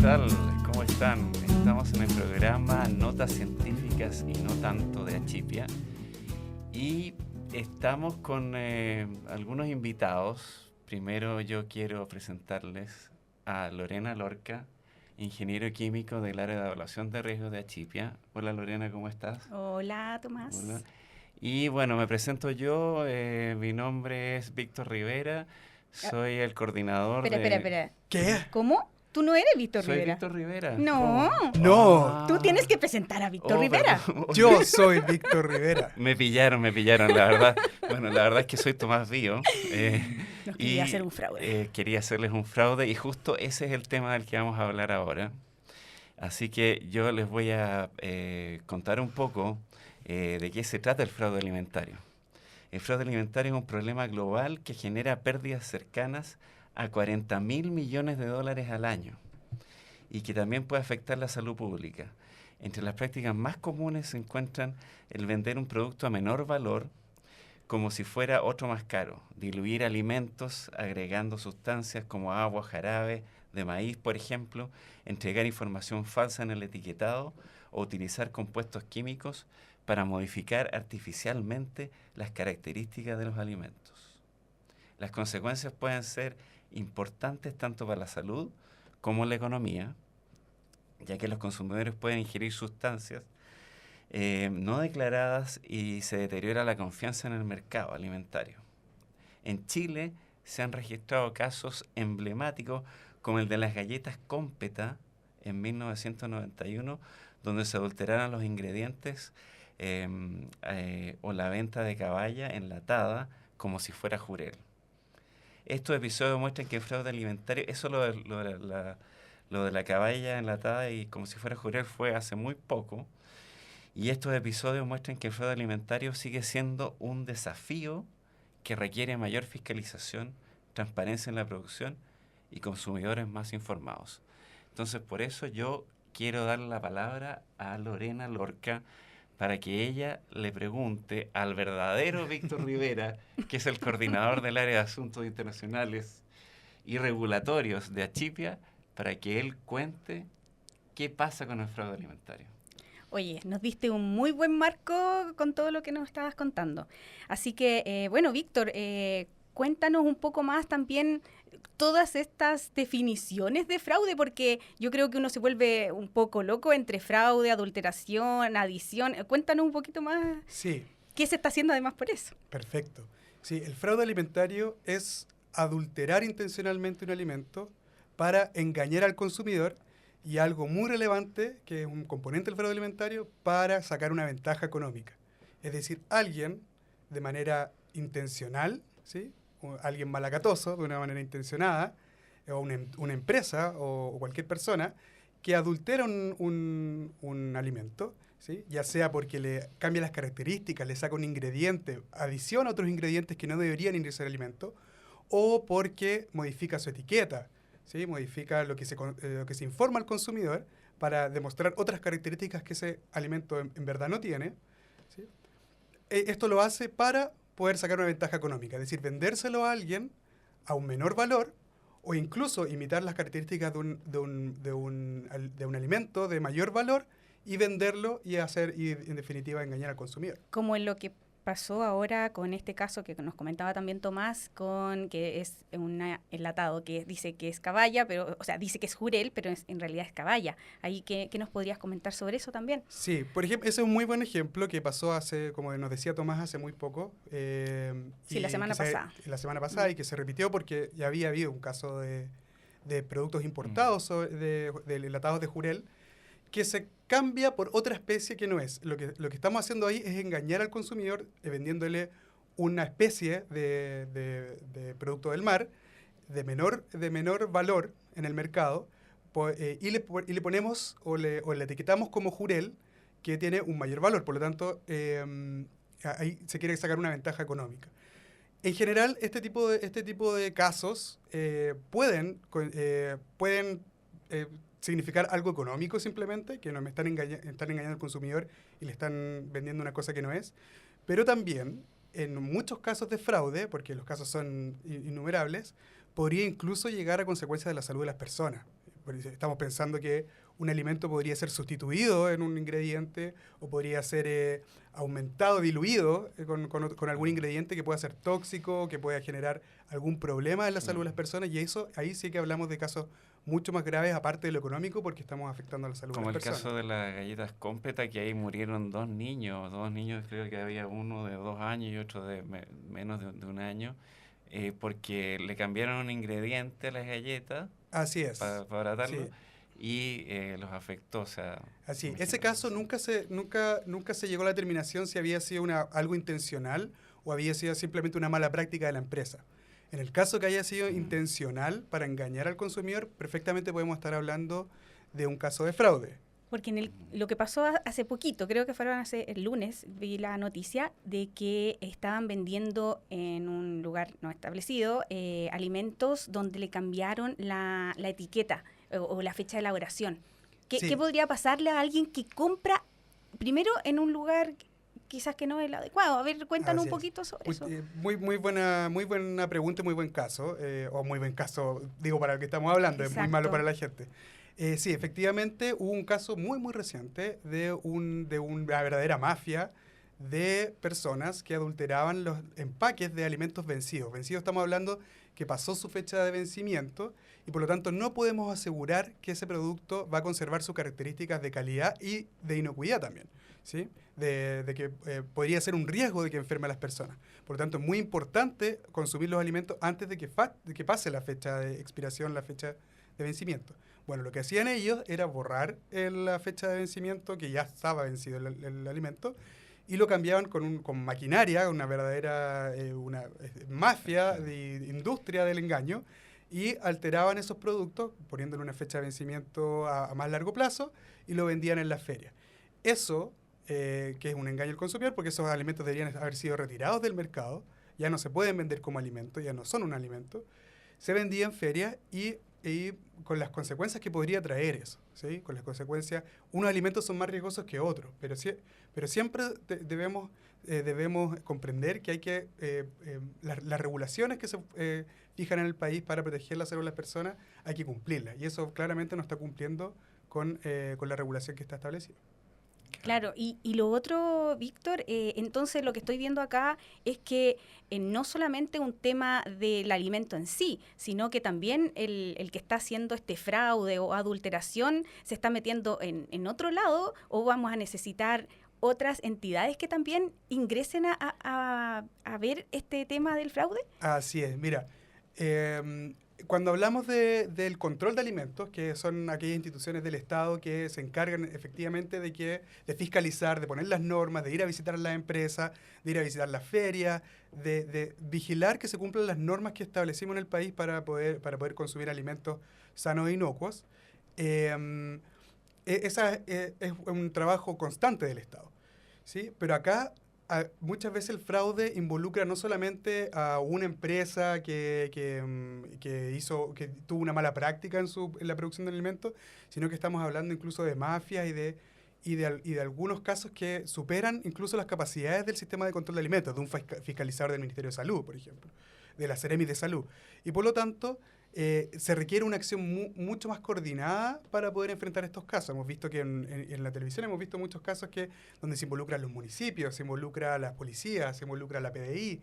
tal? ¿Cómo están? Estamos en el programa Notas Científicas y no tanto de Achipia. Y estamos con algunos invitados. Primero yo quiero presentarles a Lorena Lorca, ingeniero químico del área de evaluación de riesgos de Achipia. Hola Lorena, ¿cómo estás? Hola, Tomás. Hola. Y bueno, me presento yo. Mi nombre es Víctor Rivera. Soy el coordinador Espera. ¿Qué? ¿Cómo? ¿Tú no eres Víctor Soy Rivera? Víctor Rivera. No. ¿Cómo? No. Tú tienes que presentar a Víctor Rivera. Perdón. Yo soy Víctor Rivera. Me pillaron, la verdad. Bueno, la verdad es que soy Tomás Bío. Nos quería hacer un fraude. Quería hacerles un fraude y justo ese es el tema del que vamos a hablar ahora. Así que yo les voy a contar un poco de qué se trata el fraude alimentario. El fraude alimentario es un problema global que genera pérdidas cercanas a 40.000 millones de dólares al año y que también puede afectar la salud pública. Entre las prácticas más comunes se encuentran el vender un producto a menor valor como si fuera otro más caro, diluir alimentos agregando sustancias como agua, jarabe de maíz, por ejemplo, entregar información falsa en el etiquetado o utilizar compuestos químicos para modificar artificialmente las características de los alimentos. Las consecuencias pueden ser importantes tanto para la salud como la economía, ya que los consumidores pueden ingerir sustancias no declaradas y se deteriora la confianza en el mercado alimentario. En Chile se han registrado casos emblemáticos como el de las galletas Cómpeta en 1991, donde se adulteraron los ingredientes o la venta de caballa enlatada como si fuera jurel. Estos episodios muestran que el fraude alimentario, eso lo de la caballa enlatada y como si fuera jurel fue hace muy poco, y estos episodios muestran que el fraude alimentario sigue siendo un desafío que requiere mayor fiscalización, transparencia en la producción y consumidores más informados. Entonces, por eso yo quiero darle la palabra a Lorena Lorca para que ella le pregunte al verdadero Víctor Rivera, que es el coordinador del área de asuntos internacionales y regulatorios de Achipia, para que él cuente qué pasa con el fraude alimentario. Oye, nos diste un muy buen marco con todo lo que nos estabas contando. Así que, bueno, Víctor, cuéntanos un poco más también todas estas definiciones de fraude, porque yo creo que uno se vuelve un poco loco entre fraude, adulteración, adición. Cuéntanos un poquito más. Sí. ¿Qué se está haciendo además por eso? Perfecto. Sí, el fraude alimentario es adulterar intencionalmente un alimento para engañar al consumidor y algo muy relevante, que es un componente del fraude alimentario, para sacar una ventaja económica. Es decir, alguien de manera intencional, ¿sí? O alguien malacatoso, de una manera intencionada, o una empresa o cualquier persona que adultera un alimento, ¿sí? Ya sea porque le cambia las características, le saca un ingrediente, adiciona otros ingredientes que no deberían ingresar al alimento, o porque modifica su etiqueta, ¿sí? Modifica lo que se informa al consumidor para demostrar otras características que ese alimento en verdad no tiene, ¿sí? Esto lo hace para poder sacar una ventaja económica, es decir, vendérselo a alguien a un menor valor o incluso imitar las características de un alimento de mayor valor y venderlo y en definitiva engañar al consumidor. Como en lo que pasó ahora con este caso que nos comentaba también Tomás, que es un enlatado que dice que es caballa, pero, o sea, dice que es jurel, pero en realidad es caballa. Ahí, ¿qué nos podrías comentar sobre eso también? Sí, por ejemplo, ese es un muy buen ejemplo que pasó hace, como nos decía Tomás, hace muy poco. Sí, la semana pasada. La semana pasada y que se repitió porque ya había habido un caso de productos importados de enlatados de jurel que se cambia por otra especie que no es. Lo que estamos haciendo ahí es engañar al consumidor vendiéndole una especie de producto del mar de menor valor en el mercado y le ponemos o le etiquetamos como jurel que tiene un mayor valor. Por lo tanto, ahí se quiere sacar una ventaja económica. En general, este tipo de casos pueden significar algo económico simplemente, que no me están engañando al consumidor y le están vendiendo una cosa que no es, pero también en muchos casos de fraude, porque los casos son innumerables, podría incluso llegar a consecuencias de la salud de las personas. estamos pensando que un alimento podría ser sustituido en un ingrediente o podría ser aumentado, diluido con algún ingrediente que pueda ser tóxico, que pueda generar algún problema en la salud de las personas, y eso ahí sí que hablamos de casos mucho más graves, aparte de lo económico, porque estamos afectando a la salud de Como las el personas. caso de las galletas Completa, que ahí murieron dos niños, creo que había uno de 2 años y otro de menos de 1 año, porque le cambiaron un ingrediente a las galletas Así es. para abaratarlo, Sí. y los afectó, o sea... Así, ese imagínate. caso nunca se llegó a la determinación si había sido algo intencional o había sido simplemente una mala práctica de la empresa. En el caso que haya sido intencional para engañar al consumidor, perfectamente podemos estar hablando de un caso de fraude. Porque lo que pasó hace poquito, creo que fueron el lunes, vi la noticia de que estaban vendiendo en un lugar no establecido alimentos donde le cambiaron la etiqueta o la fecha de elaboración. Sí. ¿Qué podría pasarle a alguien que compra primero en un lugar quizás que no es el adecuado? A ver, cuéntanos Así un es. poquito sobre eso. Muy buena pregunta y muy buen caso, o muy buen caso, digo, para el que estamos hablando, es muy Exacto. malo para la gente. Sí, efectivamente hubo un caso muy reciente de una verdadera mafia de personas que adulteraban los empaques de alimentos vencidos. Vencidos estamos hablando que pasó su fecha de vencimiento y por lo tanto no podemos asegurar que ese producto va a conservar sus características de calidad y de inocuidad también, ¿sí? De que podría ser un riesgo de que enferme a las personas. Por lo tanto, es muy importante consumir los alimentos antes de que pase la fecha de expiración, la fecha de vencimiento. Bueno, lo que hacían ellos era borrar la fecha de vencimiento, que ya estaba vencido el alimento, y lo cambiaban con maquinaria, una verdadera mafia de industria del engaño, y alteraban esos productos poniéndole una fecha de vencimiento a más largo plazo y lo vendían en las ferias. Eso, que es un engaño al consumidor, porque esos alimentos deberían haber sido retirados del mercado, ya no se pueden vender como alimento, ya no son un alimento, se vendía en ferias y con las consecuencias que podría traer eso, ¿sí? Con las consecuencias, unos alimentos son más riesgosos que otros, pero siempre debemos comprender que hay que las regulaciones que se fijan en el país para proteger la salud de las personas, hay que cumplirlas, y eso claramente no está cumpliendo con la regulación que está establecida. Claro, y lo otro, Víctor, entonces lo que estoy viendo acá es que no solamente un tema del alimento en sí, sino que también el que está haciendo este fraude o adulteración se está metiendo en otro lado, o vamos a necesitar otras entidades que también ingresen a ver este tema del fraude. Así es, mira, cuando hablamos del control de alimentos, que son aquellas instituciones del Estado que se encargan efectivamente de fiscalizar, de poner las normas, de ir a visitar las empresas, de ir a visitar las ferias, de vigilar que se cumplan las normas que establecimos en el país para poder consumir alimentos sanos e inocuos, es un trabajo constante del Estado, ¿sí? Pero acá muchas veces el fraude involucra no solamente a una empresa que tuvo una mala práctica en la producción de alimentos, sino que estamos hablando incluso de mafias y de algunos casos que superan incluso las capacidades del sistema de control de alimentos, de un fiscalizador del Ministerio de Salud, por ejemplo, de la Seremi de Salud. Y por lo tanto, se requiere una acción mucho más coordinada para poder enfrentar estos casos. Hemos visto que en la televisión hemos visto muchos casos donde se involucran los municipios, se involucra a las policías, se involucra a la PDI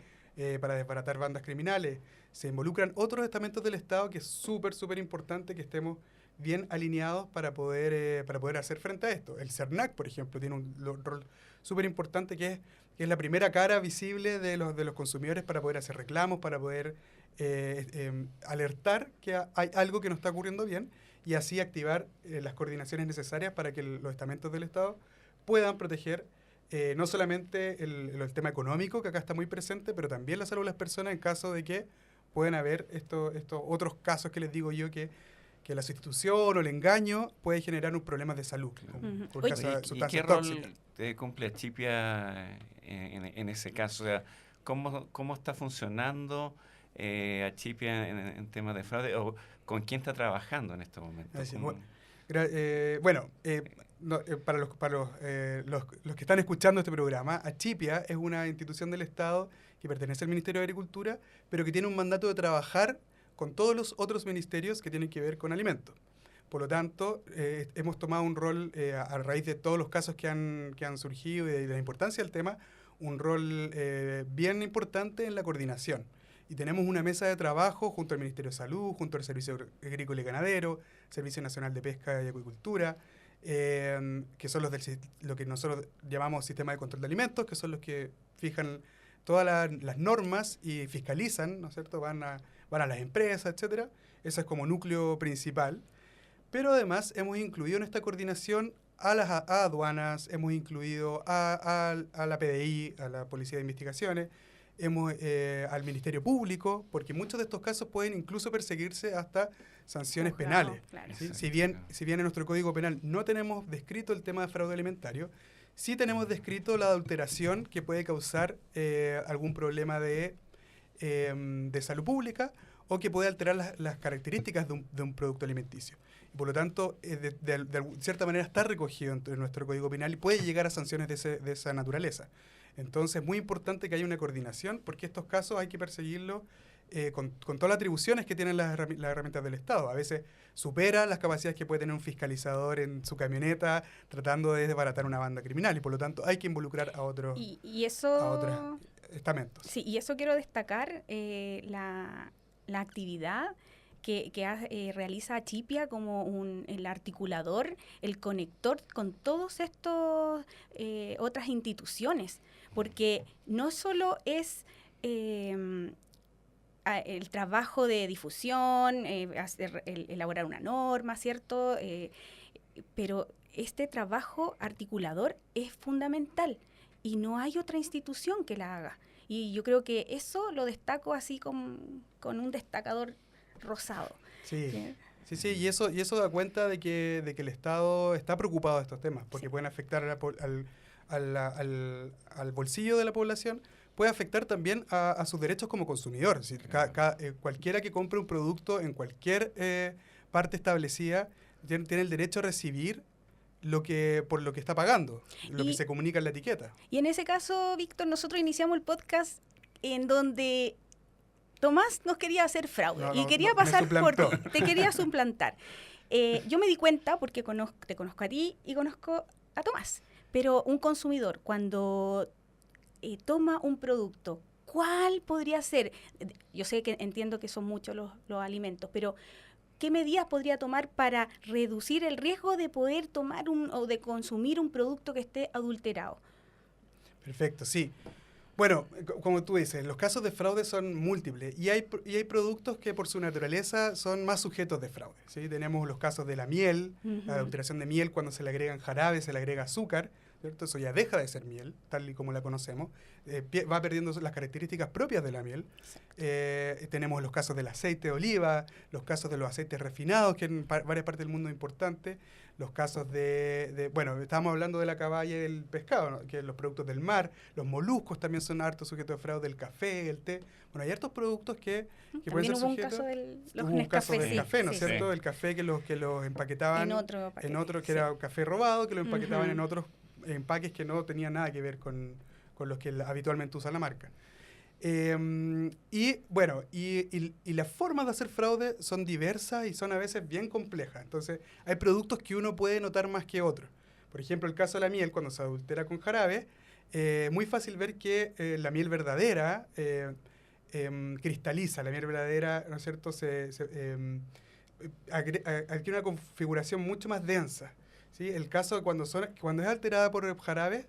para desbaratar bandas criminales, se involucran otros estamentos del Estado, que es súper importante que estemos bien alineados para poder hacer frente a esto. El CERNAC, por ejemplo, tiene un rol súper importante que es la primera cara visible de los consumidores para poder hacer reclamos, para poder alertar que hay algo que no está ocurriendo bien y así activar las coordinaciones necesarias para que los estamentos del Estado puedan proteger no solamente el tema económico, que acá está muy presente, pero también la salud de las personas en caso de que puedan haber estos otros casos que les digo yo que la sustitución o el engaño puede generar un problema de salud. Ujú. Por Oye, caso de ¿Y sustancias qué rol tóxicas. cumple Achipia en ese caso? O sea, ¿cómo está funcionando Achipia en temas de fraude? ¿O con quién está trabajando en este momento? Así, ¿Cómo- para los que están escuchando este programa, Achipia es una institución del Estado que pertenece al Ministerio de Agricultura, pero que tiene un mandato de trabajar con todos los otros ministerios que tienen que ver con alimentos. Por lo tanto, hemos tomado un rol, a raíz de todos los casos que han surgido y de la importancia del tema, un rol bien importante en la coordinación. Y tenemos una mesa de trabajo junto al Ministerio de Salud, junto al Servicio Agrícola y Ganadero, Servicio Nacional de Pesca y Acuicultura, que son lo que nosotros llamamos Sistema de Control de Alimentos, que son los que fijan todas las normas y fiscalizan, ¿no es cierto? Van a las empresas, etcétera. Eso es como núcleo principal. Pero además hemos incluido en esta coordinación a aduanas, hemos incluido a la PDI, a la Policía de Investigaciones, al Ministerio Público, porque muchos de estos casos pueden incluso perseguirse hasta sanciones penales. Claro. ¿Sí? Si bien en nuestro Código Penal no tenemos descrito el tema de fraude alimentario, sí tenemos descrito la adulteración que puede causar algún problema de salud pública o que puede alterar las características de un producto alimenticio. Y por lo tanto, de cierta manera está recogido en nuestro Código Penal y puede llegar a sanciones de esa naturaleza. Entonces, es muy importante que haya una coordinación, porque estos casos hay que perseguirlos con todas las atribuciones que tienen las herramientas del Estado. A veces supera las capacidades que puede tener un fiscalizador en su camioneta tratando de desbaratar una banda criminal, y por lo tanto hay que involucrar a otros estamentos. Sí, y eso quiero destacar, la actividad que realiza Achipia como el articulador, el conector con todos estos otras instituciones, porque no solo es el trabajo de difusión, elaborar una norma, ¿cierto? Pero este trabajo articulador es fundamental y no hay otra institución que la haga. Y yo creo que eso lo destaco así con un destacador rosado. Sí, y eso da cuenta de que el Estado está preocupado de estos temas, porque pueden afectar al bolsillo de la población, puede afectar también a sus derechos como consumidor. Es decir, cualquiera que compre un producto en cualquier parte establecida tiene el derecho a recibir por lo que está pagando, lo que se comunica en la etiqueta. Y en ese caso, Víctor, nosotros iniciamos el podcast en donde Tomás nos quería hacer fraude y quería pasar por ti, te quería suplantar. Yo me di cuenta, porque te conozco a ti y conozco a Tomás, pero un consumidor cuando toma un producto, ¿cuál podría ser? Yo sé que entiendo que son muchos los alimentos, pero ¿qué medidas podría tomar para reducir el riesgo de poder tomar o de consumir un producto que esté adulterado? Perfecto, sí. Bueno, como tú dices, los casos de fraude son múltiples y hay productos que por su naturaleza son más sujetos de fraude, ¿sí? Tenemos los casos de la miel, la adulteración de miel cuando se le agregan jarabes, se le agrega azúcar, ¿cierto? Eso ya deja de ser miel, tal y como la conocemos, va perdiendo las características propias de la miel. Tenemos los casos del aceite de oliva, los casos de los aceites refinados, que en varias partes del mundo es importante, los casos bueno, estábamos hablando de la caballa y del pescado, ¿no? Que los productos del mar, los moluscos también son hartos sujetos de fraude, el café, el té. Bueno, hay hartos productos que pueden ser sujetos. Hubo un caso del café, ¿no es sí, cierto? Sí. El café que los empaquetaban en otro que sí. Era café robado, que lo empaquetaban en otros empaques que no tenían nada que ver con los que habitualmente usa la marca. Y las formas de hacer fraude son diversas y son a veces bien complejas. Entonces, hay productos que uno puede notar más que otros. Por ejemplo, el caso de la miel, cuando se adultera con jarabe, muy fácil ver que la miel verdadera cristaliza. La miel verdadera, ¿no es cierto?, adquiere una configuración mucho más densa, ¿sí? El caso cuando es alterada por jarabes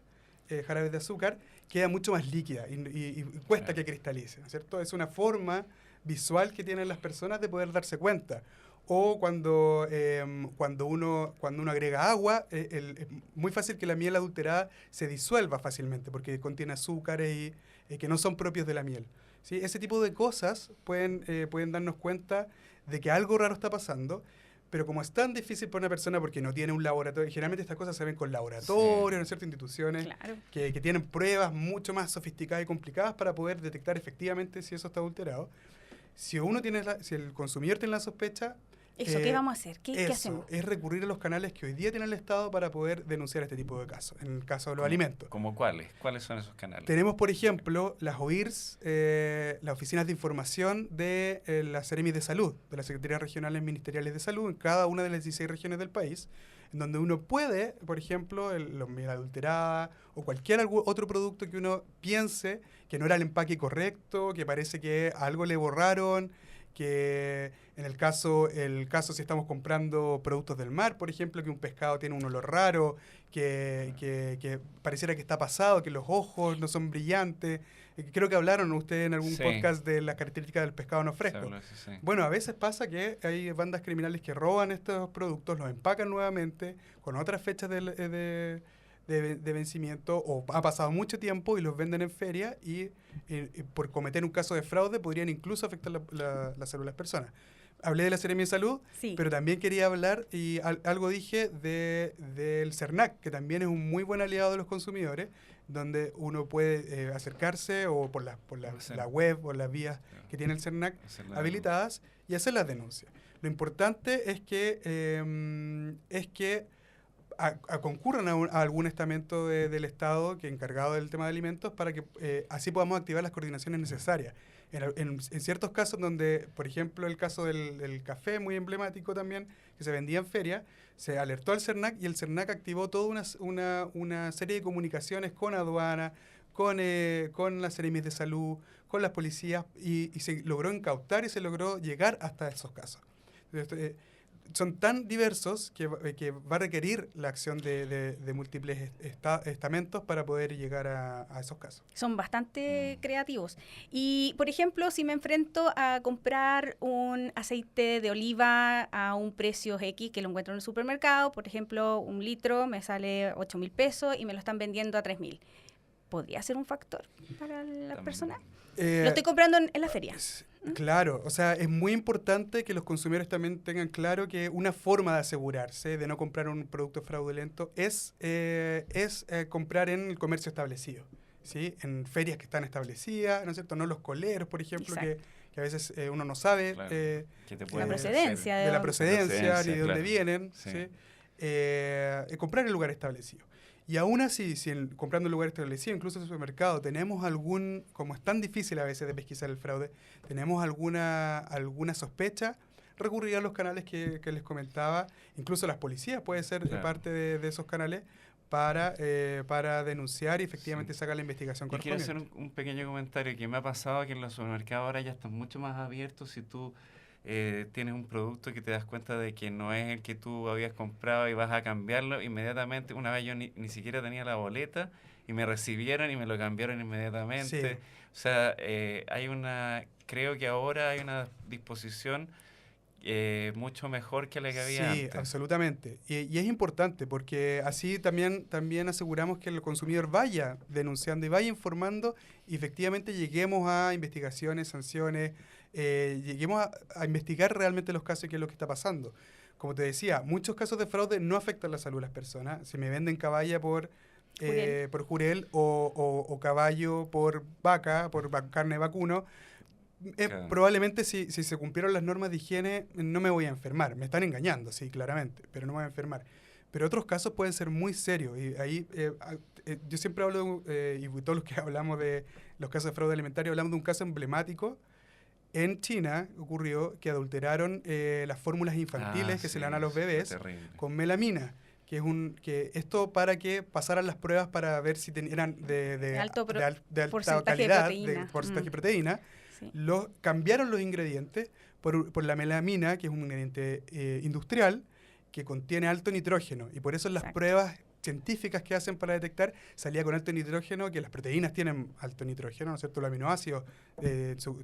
de azúcar, queda mucho más líquida y cuesta que cristalice, ¿no es cierto? Es una forma visual que tienen las personas de poder darse cuenta. O cuando uno agrega agua, es muy fácil que la miel adulterada se disuelva fácilmente porque contiene azúcares que no son propios de la miel, ¿sí? Ese tipo de cosas pueden darnos cuenta de que algo raro está pasando. Pero como es tan difícil para una persona porque no tiene un laboratorio, generalmente estas cosas se ven con laboratorios, ¿no es cierto?, instituciones que tienen pruebas mucho más sofisticadas y complicadas para poder detectar efectivamente si eso está adulterado. Si el consumidor tiene la sospecha, Eso, ¿qué vamos a hacer? ¿Qué hacemos? Es recurrir a los canales que hoy día tiene el Estado para poder denunciar este tipo de casos, en el caso de los alimentos. ¿Cómo cuáles? ¿Cuáles son esos canales? Tenemos, por ejemplo, las OIRS, las oficinas de información de las Seremis de Salud, de las Secretarías Regionales Ministeriales de Salud, en cada una de las 16 regiones del país, en donde uno puede, por ejemplo, la miel adulterada o cualquier otro producto que uno piense que no era el empaque correcto, que parece que algo le borraron, que en el caso si estamos comprando productos del mar, por ejemplo, que un pescado tiene un olor raro, que pareciera que está pasado, que los ojos no son brillantes. Creo que hablaron ustedes en algún podcast de las características del pescado no fresco. Sí. Bueno, a veces pasa que hay bandas criminales que roban estos productos, los empacan nuevamente con otras fechas de vencimiento, o ha pasado mucho tiempo y los venden en feria y por cometer un caso de fraude podrían incluso afectar la salud de las personas. Hablé de la Seremi de Salud, sí, pero también quería hablar, y algo dije, del CERNAC, que también es un muy buen aliado de los consumidores, donde uno puede acercarse o por la web o las vías que tiene el CERNAC habilitadas y hacer las denuncias. Lo importante es que concurran a algún estamento del Estado que encargado del tema de alimentos para que así podamos activar las coordinaciones necesarias. En ciertos casos donde, por ejemplo, el caso del café, muy emblemático también, que se vendía en feria, se alertó al CERNAC y el CERNAC activó toda una serie de comunicaciones con aduana, con las Seremis de Salud, con las policías, y se logró incautar y se logró llegar hasta esos casos. Entonces, son tan diversos que va a requerir la acción de múltiples estamentos para poder llegar a esos casos. Son bastante creativos. Y, por ejemplo, si me enfrento a comprar un aceite de oliva a un precio X que lo encuentro en el supermercado, por ejemplo, 1 litro me sale 8.000 pesos y me lo están vendiendo a 3.000. ¿Podría ser un factor para la persona? Lo estoy comprando en la feria. Claro, o sea, es muy importante que los consumidores también tengan claro que una forma de asegurarse de no comprar un producto fraudulento es comprar en el comercio establecido, ¿sí? En ferias que están establecidas, ¿no es cierto? No los coleros, por ejemplo, que a veces uno no sabe la procedencia de la procedencia ni de dónde claro. vienen, Sí. ¿sí? Comprar en lugar establecido. Y aún así, comprando en lugar establecido, incluso en el supermercado, tenemos como es tan difícil a veces de pesquisar el fraude, tenemos alguna sospecha, recurrir a los canales que les comentaba, incluso las policías puede ser parte de esos canales para denunciar y efectivamente sacar la investigación correspondiente. Quiero hacer un pequeño comentario que me ha pasado que en los supermercados ahora ya están mucho más abiertos. Si tú tienes un producto que te das cuenta de que no es el que tú habías comprado y vas a cambiarlo inmediatamente. Una vez yo ni siquiera tenía la boleta y me recibieron y me lo cambiaron inmediatamente. Sí. O sea, creo que ahora hay una disposición mucho mejor que la que había antes. Sí, absolutamente. Y es importante porque así también aseguramos que el consumidor vaya denunciando y vaya informando y efectivamente lleguemos a investigaciones, sanciones, lleguemos a investigar realmente los casos y qué es lo que está pasando. Como te decía, muchos casos de fraude no afectan la salud de las personas. Si me venden caballa por jurel o caballo por vaca, carne vacuno, Claro. probablemente si se cumplieron las normas de higiene no me voy a enfermar. Me están engañando, sí, claramente, pero no me voy a enfermar. Pero otros casos pueden ser muy serios. Y ahí yo siempre hablo, y todos los que hablamos de los casos de fraude alimentario, hablamos de un caso emblemático. En China ocurrió que adulteraron las fórmulas infantiles que se le dan a los bebés con melamina, que esto para que pasaran las pruebas para ver si eran de alta calidad, de porcentaje de proteína. Sí. Cambiaron los ingredientes por la melamina, que es un ingrediente industrial que contiene alto nitrógeno, y por eso las pruebas científicas que hacen para detectar salía con alto nitrógeno, que las proteínas tienen alto nitrógeno, ¿no es cierto? Los aminoácidos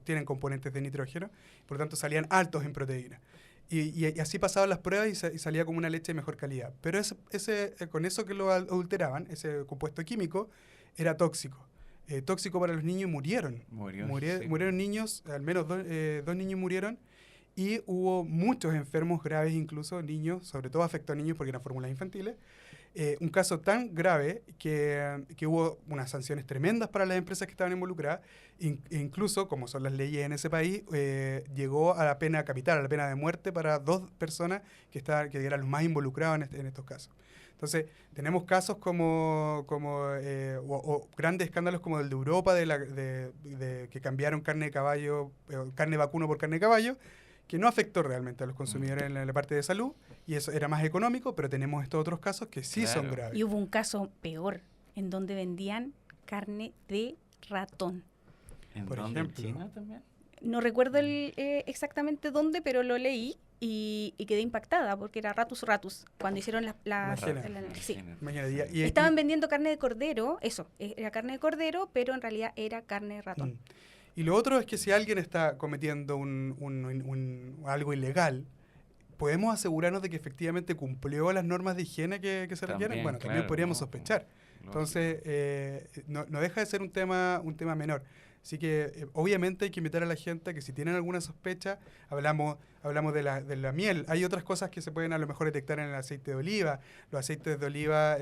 tienen componentes de nitrógeno, por lo tanto salían altos en proteínas. Y así pasaban las pruebas y salía como una leche de mejor calidad. Pero con eso que lo adulteraban, ese compuesto químico, era tóxico. Tóxico para los niños y murieron. Murieron niños, al menos 2 niños murieron, y hubo muchos enfermos graves, incluso niños, sobre todo afectó a niños porque eran fórmulas infantiles, un caso tan grave que hubo unas sanciones tremendas para las empresas que estaban involucradas, e incluso, como son las leyes en ese país, llegó a la pena capital, a la pena de muerte para 2 personas que eran los más involucrados en estos casos. Entonces, tenemos casos o grandes escándalos como el de Europa, de que cambiaron carne de caballo, carne vacuno por carne de caballo, que no afectó realmente a los consumidores en la parte de salud, y eso era más económico, pero tenemos estos otros casos que sí son graves. Y hubo un caso peor, en donde vendían carne de ratón. ¿En Por dónde? ejemplo. ¿En China también? No recuerdo exactamente dónde, pero lo leí y quedé impactada, porque era Ratus Ratus, cuando hicieron sí. Imagínate, Estaban vendiendo carne de cordero, era carne de cordero, pero en realidad era carne de ratón. Y lo otro es que si alguien está cometiendo algo ilegal, ¿podemos asegurarnos de que efectivamente cumplió las normas de higiene que se requieren? Bueno, también podríamos sospechar. Entonces, no deja de ser un tema menor. Así que, obviamente, hay que invitar a la gente a que si tienen alguna sospecha, hablamos de la miel. Hay otras cosas que se pueden a lo mejor detectar en el aceite de oliva. Los aceites de oliva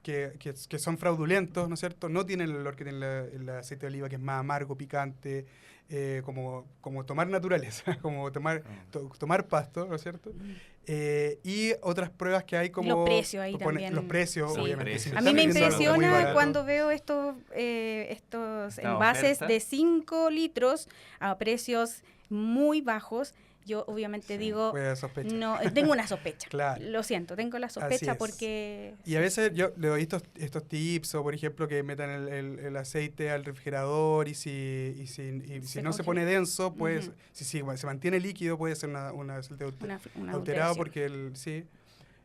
que son fraudulentos, ¿no es cierto? No tienen el olor que tiene el aceite de oliva, que es más amargo, picante, como tomar naturaleza, como tomar pasto, ¿no es cierto? Y otras pruebas que hay como... Los precios ahí también. Los precios, sí, obviamente. Precios. Si a mí me impresiona barato, cuando veo estos envases oferta de 5 litros a precios muy bajos. Yo obviamente digo, no, tengo una sospecha. Claro. Lo siento, tengo la sospecha porque... Y a veces yo le doy estos tips, o por ejemplo que metan el aceite al refrigerador y si no se pone denso, pues si se mantiene líquido puede ser un aceite alterado porque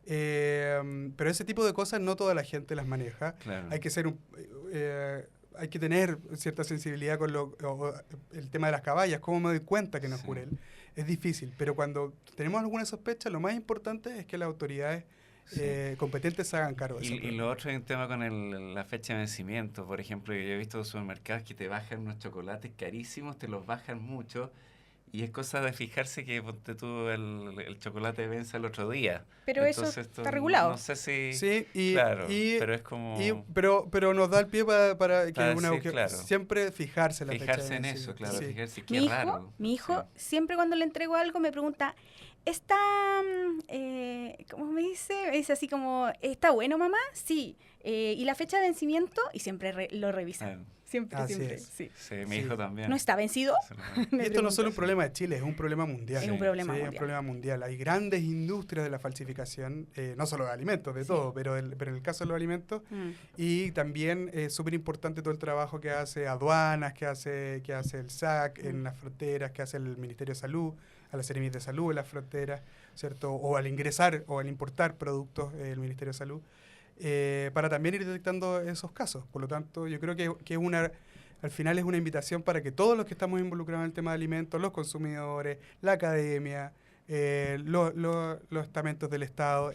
pero ese tipo de cosas no toda la gente las maneja. Claro. Hay que tener cierta sensibilidad con el tema de las caballas. ¿Cómo me doy cuenta que no es jurel? Es difícil, pero cuando tenemos alguna sospecha, lo más importante es que las autoridades competentes se hagan cargo de eso. Y lo otro es un tema con la fecha de vencimiento. Por ejemplo, yo he visto supermercados que te bajan unos chocolates carísimos, te los bajan mucho, y es cosa de fijarse que ponte tú el chocolate vence el otro día. Pero entonces, eso está regulado. No sé si... Sí, claro, pero es como... Pero nos da el pie para que claro. siempre fijarse la fecha. Fijarse en eso, claro. Sí. Fijarse qué raro. Mi hijo siempre cuando le entrego algo me pregunta, ¿está, cómo me dice? Me dice así como, ¿está bueno, mamá? Sí. ¿Y la fecha de vencimiento? Y siempre lo revisa. Siempre. Sí. Sí, mi hijo también. ¿No está vencido? Y esto no es solo un problema de Chile, es un problema mundial. Es un problema mundial. Es un problema mundial. Hay grandes industrias de la falsificación, no solo de alimentos, de todo, pero en el caso de los alimentos. Y también es súper importante todo el trabajo que hace aduanas, que hace el SAC en las fronteras, que hace el Ministerio de Salud, a las Seremi de Salud en las fronteras, ¿cierto? O al ingresar o al importar productos el Ministerio de Salud. Para también ir detectando esos casos. Por lo tanto, yo creo que al final es una invitación para que todos los que estamos involucrados en el tema de alimentos, los consumidores, la academia, los estamentos del Estado,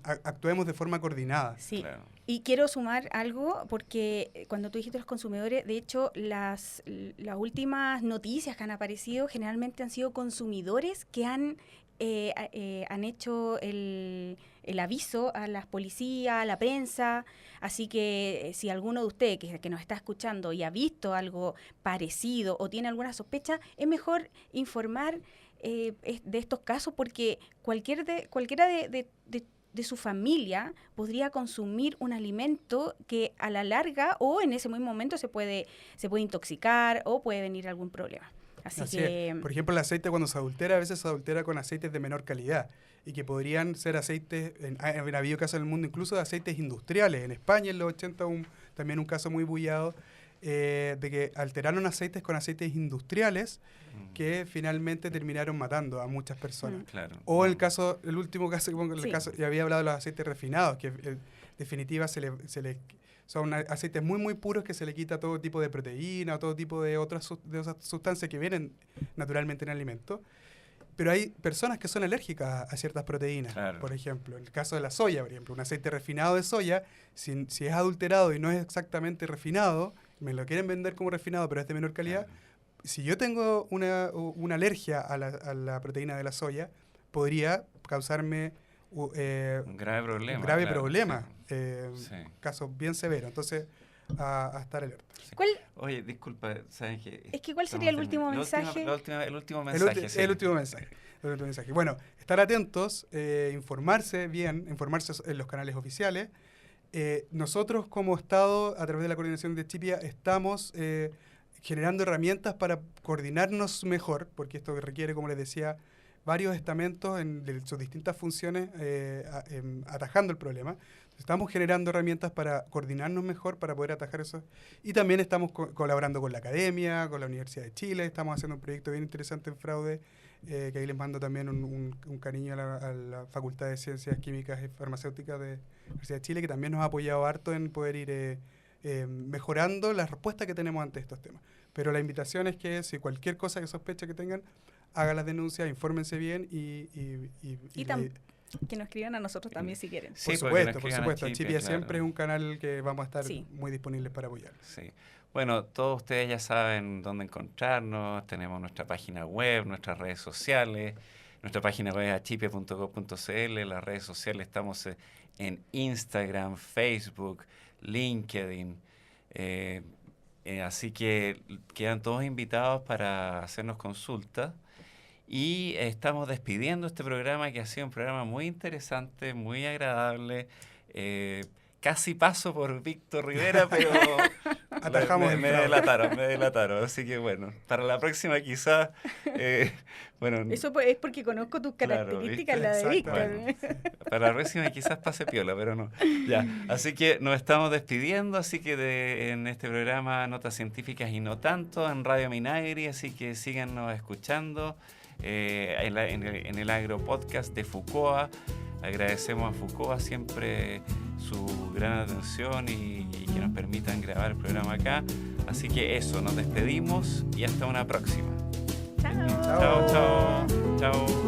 actuemos de forma coordinada. Sí, claro. Y quiero sumar algo, porque cuando tú dijiste los consumidores, de hecho, las últimas noticias que han aparecido generalmente han sido consumidores que han hecho el aviso a las policías, a la prensa. Así que si alguno de ustedes que nos está escuchando y ha visto algo parecido o tiene alguna sospecha, es mejor informar de estos casos, porque cualquiera de su familia podría consumir un alimento que a la larga o en ese mismo momento se puede intoxicar o puede venir algún problema. Así que... Por ejemplo, el aceite cuando se adultera, a veces se adultera con aceites de menor calidad y que podrían ser aceites, ha habido casos en el mundo incluso de aceites industriales. En España en los 80 también un caso muy bullado de que alteraron aceites con aceites industriales que finalmente terminaron matando a muchas personas. Claro. O el último caso, ya había hablado de los aceites refinados, que en definitiva son aceites muy, muy puros que se le quita todo tipo de proteína o todo tipo de otras sustancias que vienen naturalmente en el alimento. Pero hay personas que son alérgicas a ciertas proteínas. Claro. Por ejemplo, en el caso de la soya, por ejemplo, un aceite refinado de soya, si es adulterado y no es exactamente refinado, me lo quieren vender como refinado, pero es de menor calidad, si yo tengo una alergia a la proteína de la soya, podría causarme un grave problema. un grave claro, problema, sí. casos bien severos. Entonces, a estar alerta. Sí. ¿Cuál? Oye, disculpa, ¿sabes qué? Es que ¿cuál sería el último mensaje? El último mensaje, sí. El último mensaje. Bueno, estar atentos, informarse bien, informarse en los canales oficiales. Nosotros como Estado, a través de la coordinación de Chipia, estamos generando herramientas para coordinarnos mejor, porque esto requiere, como les decía, varios estamentos en sus distintas funciones atajando el problema. Estamos generando herramientas para coordinarnos mejor, para poder atajar eso. Y también estamos colaborando con la academia, con la Universidad de Chile. Estamos haciendo un proyecto bien interesante en fraude, que ahí les mando también un cariño a la Facultad de Ciencias Químicas y Farmacéuticas de la Universidad de Chile, que también nos ha apoyado harto en poder ir mejorando la respuesta que tenemos ante estos temas. Pero la invitación es que si cualquier cosa que sospeche que tengan, hagan las denuncias, infórmense bien que nos escriban a nosotros también si quieren. Sí, por supuesto. Chipia siempre es un canal que vamos a estar muy disponibles para apoyar. Sí. Bueno, todos ustedes ya saben dónde encontrarnos. Tenemos nuestra página web, nuestras redes sociales. Nuestra página web es achipia.gov.cl. Las redes sociales estamos en Instagram, Facebook, LinkedIn. Así que quedan todos invitados para hacernos consultas. Y estamos despidiendo este programa, que ha sido un programa muy interesante, muy agradable. Casi paso por Víctor Rivera, pero Atajamos me delataron. Así que bueno, para la próxima quizás... bueno, eso es porque conozco tus características, la de Víctor. Bueno, para la próxima quizás pase piola, pero no. Ya. Así que nos estamos despidiendo, así que en este programa Notas Científicas y no tanto, en Radio Minagri, así que síganos escuchando. En el Agro Podcast de FUCOA. Agradecemos a FUCOA siempre su gran atención y que nos permitan grabar el programa acá. Así que eso, nos despedimos y hasta una próxima. Chao. Chao.